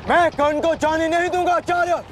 मैं कर्ण को जाने नहीं दूंगा आचार्य।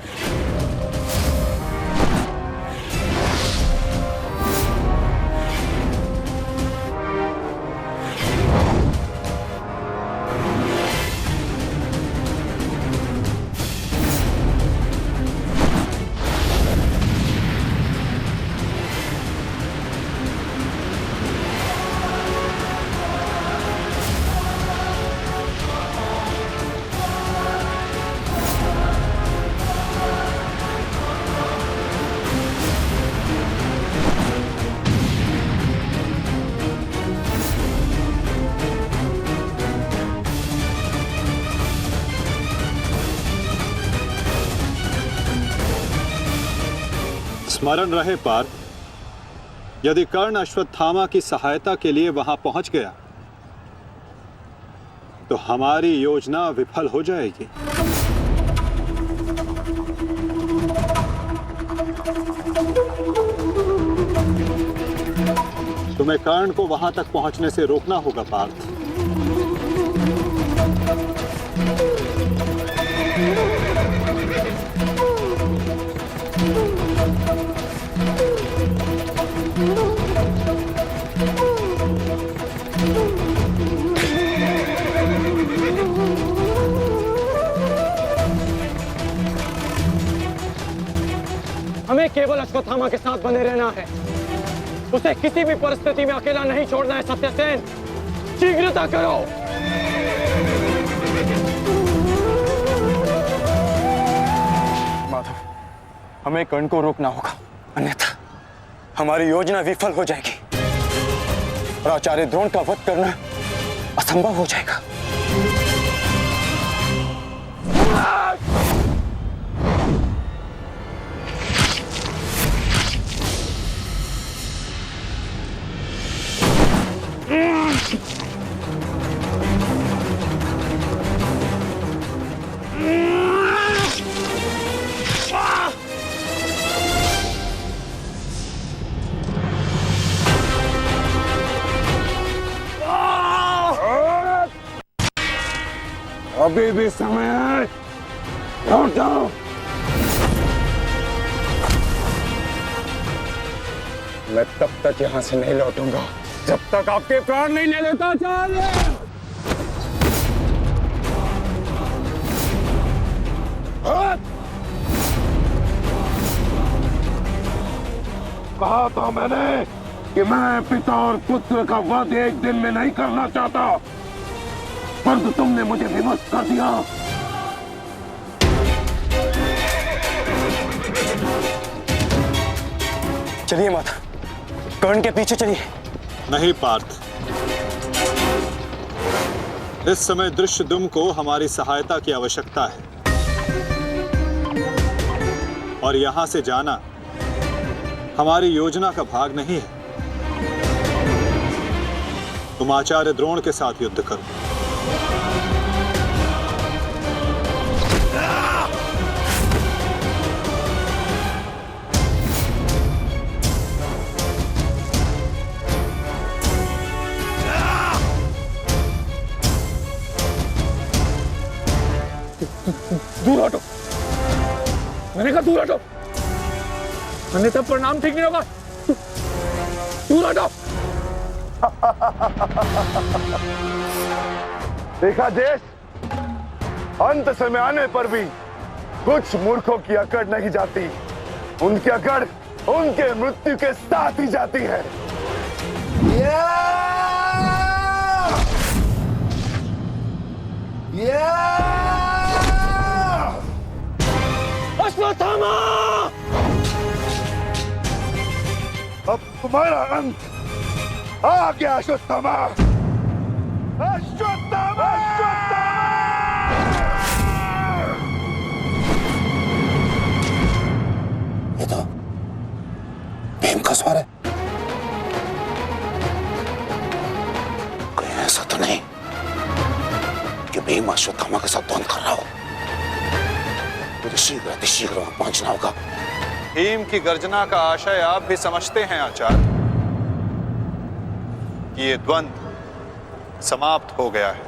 स्मरण रहे पार्थ, यदि कर्ण अश्वत्थामा की सहायता के लिए वहां पहुंच गया तो हमारी योजना विफल हो जाएगी। तुम्हें कर्ण को वहां तक पहुंचने से रोकना होगा पार्थ। हमें केवल अश्वत्थामा के साथ बने रहना है। उसे किसी भी परिस्थिति में अकेला नहीं छोड़ना है। सत्यसेन, शीघ्रता करो। माधव, हमें कर्ण को रोकना होगा, अन्यथा हमारी योजना विफल हो जाएगी और आचार्य द्रोण का वध करना असंभव हो जाएगा। अभी भी समय है, लौट जाओ। मैं तब तक यहां से नहीं लौटूंगा जब तक आपके प्राण नहीं ले लेता आचार्य। कहा था मैंने कि मैं पिता और पुत्र का वध एक दिन में नहीं करना चाहता, परंतु तुमने मुझे विवश कर दिया। चलिए माता, कर्ण के पीछे चलिए। नहीं पार्थ, इस समय दृश्यद्युम्न को हमारी सहायता की आवश्यकता है और यहां से जाना हमारी योजना का भाग नहीं है। तुम आचार्य द्रोण के साथ युद्ध करो। दूर हटो, मैंने कहा दूर हटो, अन्यथा परिणाम ठीक नहीं होगा। दूर हटो। देखा देश, अंत समय आने पर भी कुछ मूर्खों की अकड़ नहीं जाती, उनकी अकड़ उनके मृत्यु के साथ ही जाती है। अश्वत्थामा! अब तुम्हारा अंत आ गया अश्वत्थामा। अश्वत्थामा! ये तो भीम का स्वर है। कहीं ऐसा तो नहीं कि भीम अश्वत्थामा के साथ द्वंद्व कर रहा हो। मुझे शीघ्र वहां पहुंचना होगा। भीम की गर्जना का आशय आप भी समझते हैं आचार्य कि ये द्वंद्व समाप्त हो गया है।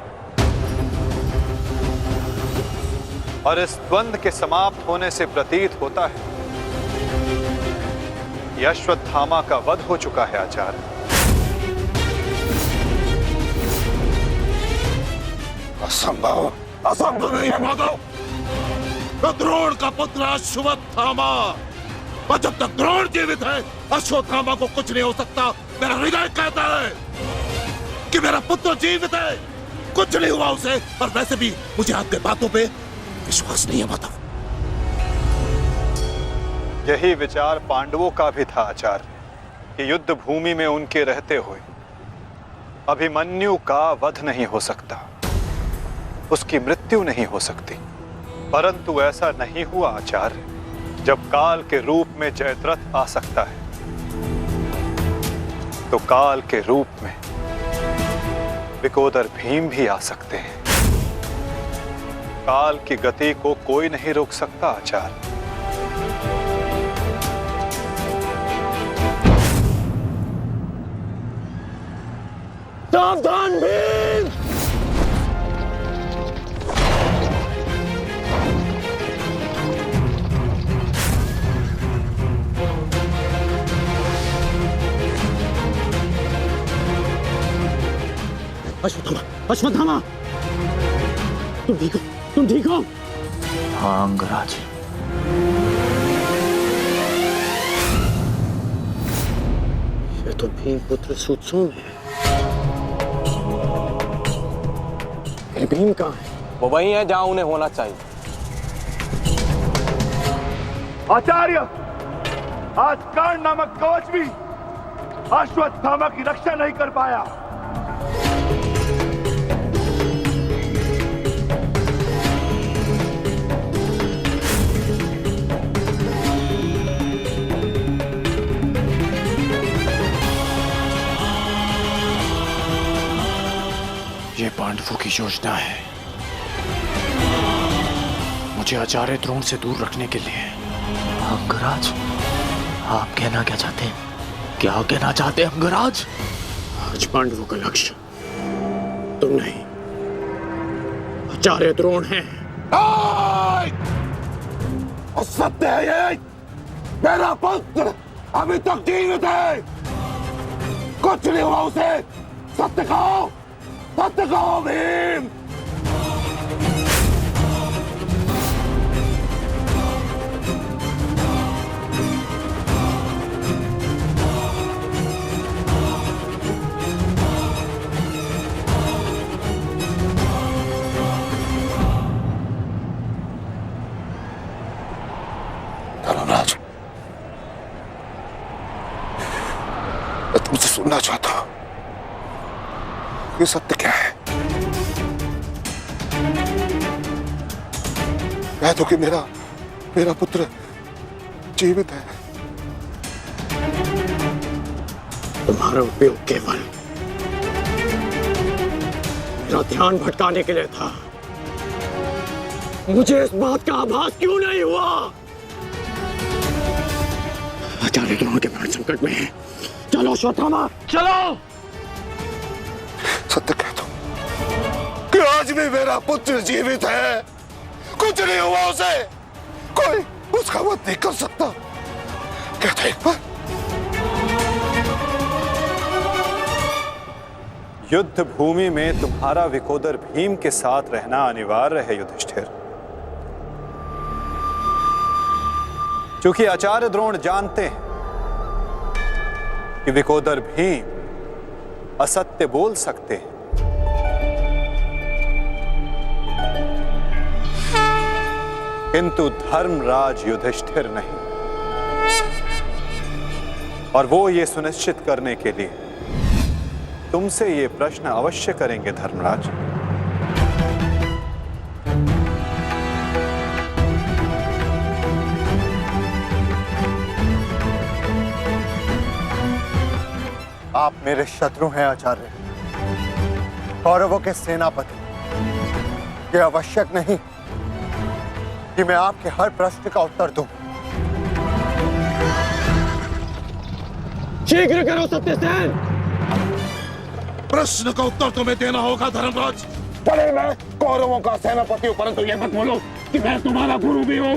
और इस द्वंद्व के समाप्त होने से प्रतीत होता है कि अश्वत्थामा का वध हो चुका है आचार्य। असंभव, असंभव नहीं है माधव। तो द्रोण का पुत्र अश्वत्थामा, और जब तक द्रोण जीवित है अश्वत्थामा को कुछ नहीं हो सकता। मेरा हृदय कहता है कि मेरा पुत्र जीवित है, कुछ नहीं हुआ उसे। और वैसे भी मुझे आपके बातों पे विश्वास नहीं है माधव। यही विचार पांडवों का भी था आचार्य कि युद्ध भूमि में उनके रहते हुए अभिमन्यु का वध नहीं हो सकता, उसकी मृत्यु नहीं हो सकती। परंतु ऐसा नहीं हुआ आचार्य। जब काल के रूप में जयद्रथ आ सकता है तो काल के रूप में विकोदर भीम भी आ सकते हैं। काल की गति को कोई नहीं रोक सकता आचार्य। सावधान भीम! अश्वत्थामा, अश्वत्थामा, तुम ठीक हो? तुम ठीक हो? हाँ अंगराज, ये तो भीम पुत्र सुत्सोम है। फिर भीम कहाँ है? वो वही है जहां उन्हें होना चाहिए। आचार्य, आज कर्ण नामक कवच भी अश्वत्थामा की रक्षा नहीं कर पाया। ये पांडवों की योजना है, मुझे आचार्य द्रोण से दूर रखने के लिए। अंगराज, आप कहना क्या चाहते हैं? क्या कहना चाहते हैं अंगराज? आज पांडवों का लक्ष्य तुम नहीं, आचार्य द्रोण है। सत्य है ये, मेरा पुत्र अभी तक जीवित है, कुछ नहीं हुआ उसे। सत्य कहो, सत्य कहो भीम। धर्मराज, मैं तुमसे सुनना चाहता हूं, ये सत्य क्या है? कह दो कि मेरा पुत्र जीवित है। तुम्हारा उपयोग केवल मेरा ध्यान भटकाने के लिए था। मुझे इस बात का आभास क्यों नहीं हुआ? आचार्य द्रोण के प्राण संकट में है। चलो अश्वत्थामा, चलो। सत्य कह दो कि आज भी मेरा पुत्र जीवित है, कुछ नहीं हुआ उसे, कोई उसका वध नहीं कर सकता। कहते एक बार। युद्ध भूमि में तुम्हारा विकोदर भीम के साथ रहना अनिवार्य है युधिष्ठिर, क्योंकि आचार्य द्रोण जानते हैं कि विकोदर भीम असत्य बोल सकते हैं, किंतु धर्मराज युधिष्ठिर नहीं। और वो ये सुनिश्चित करने के लिए तुमसे ये प्रश्न अवश्य करेंगे धर्मराज। आप मेरे शत्रु हैं आचार्य, कौरवों के सेनापति। ये आवश्यक नहीं कि मैं आपके हर प्रश्न का उत्तर दूं। शीघ्र करो सत्यसेन। प्रश्न का उत्तर तुम्हें देना होगा धर्मराज। भले मैं कौरवों का सेनापति हूं, परंतु ये मत बोलो कि मैं तुम्हारा गुरु भी हूँ।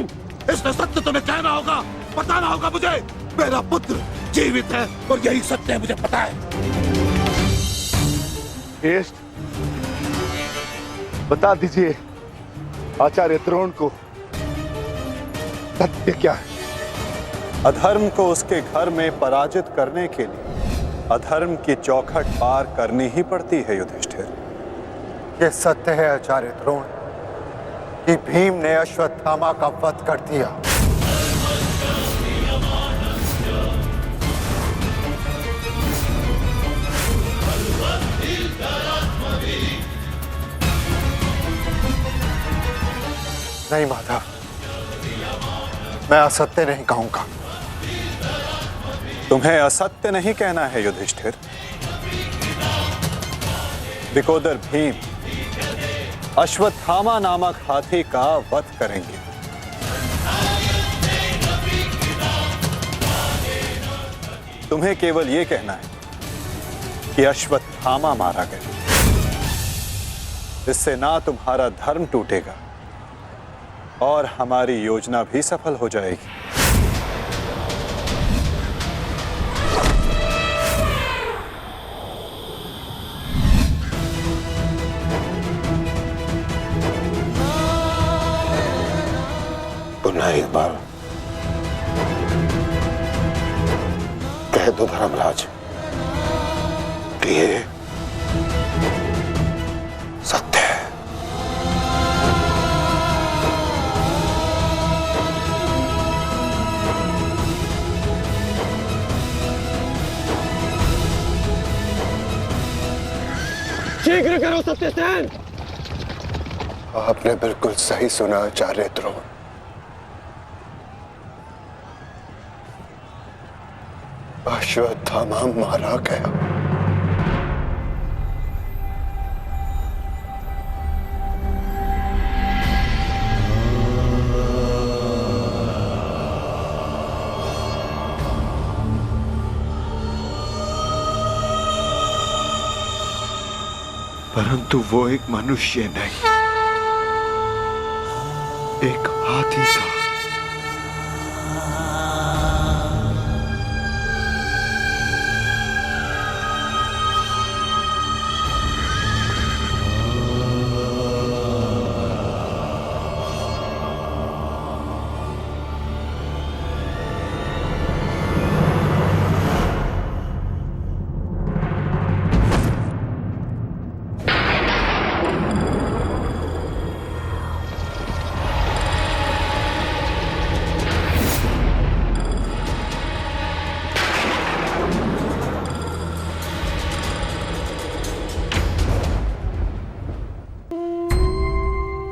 इसमें सत्य तुम्हें कहना होगा, बताना होगा मुझे। मेरा पुत्र जीवित है और यही सत्य है, मुझे पता है। श्रेष्ठ, बता दीजिए आचार्य द्रोण को सत्य क्या है? अधर्म को उसके घर में पराजित करने के लिए अधर्म की चौखट पार करनी ही पड़ती है युधिष्ठिर। ये सत्य है आचार्य द्रोण कि भीम ने अश्वत्थामा का वध कर दिया। नहीं माधव, मैं असत्य नहीं कहूंगा। तुम्हें असत्य नहीं कहना है युधिष्ठिर। विकोदर भीम अश्वत्थामा नामक हाथी का वध करेंगे। तुम्हें केवल यह कहना है कि अश्वत्थामा मारा गया। इससे ना तुम्हारा धर्म टूटेगा और हमारी योजना भी सफल हो जाएगी। पुनः एक बार कह दो धर्मराज कि ये सत्य है। शीघ्र करो सत्यसेन। आपने बिल्कुल सही सुना आचार्य द्रोण। अश्वत्थामा मारा गया। परंतु वो एक मनुष्य नहीं, एक हाथी था।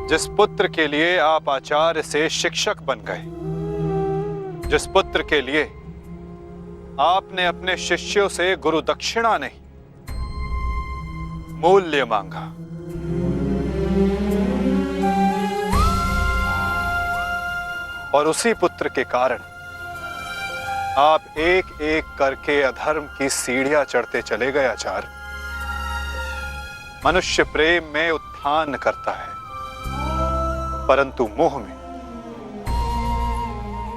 जिस पुत्र के लिए आप आचार्य से शिक्षक बन गए, जिस पुत्र के लिए आपने अपने शिष्यों से गुरु दक्षिणा नहीं मूल्य मांगा, और उसी पुत्र के कारण आप एक एक करके अधर्म की सीढ़ियां चढ़ते चले गए आचार्य। मनुष्य प्रेम में उत्थान करता है, परंतु मोह में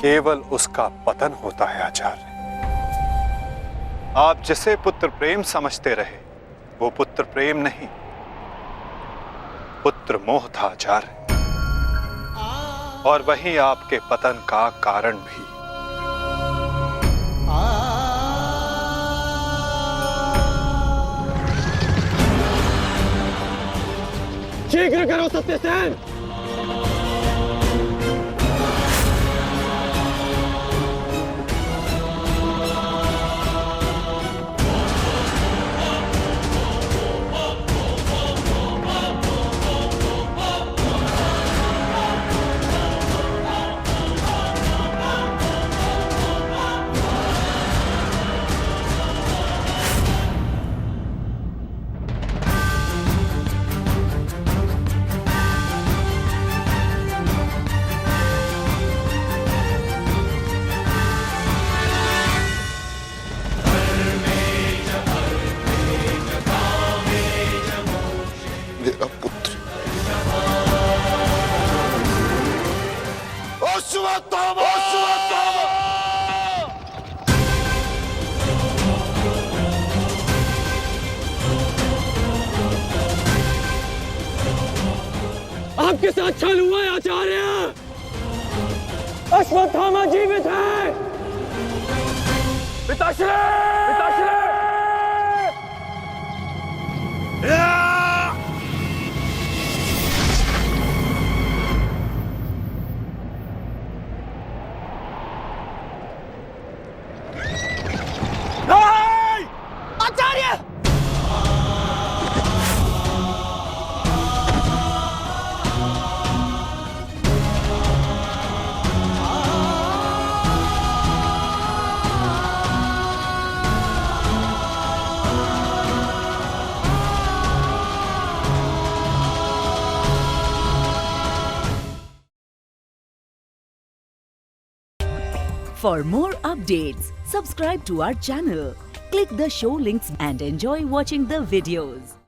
केवल उसका पतन होता है आचार्य। आप जिसे पुत्र प्रेम समझते रहे वो पुत्र प्रेम नहीं, पुत्र मोह था आचार्य, और वही आपके पतन का कारण भी। शीघ्र करो सत्यसेन। मेरा पुत्र आपके साथ छल हुआ है आचार्य। अश्वत्थामा जीवित है। पिताश्री! पिताश्री! आचार्य! For more updates, subscribe to our channel, click the show links and enjoy watching the videos.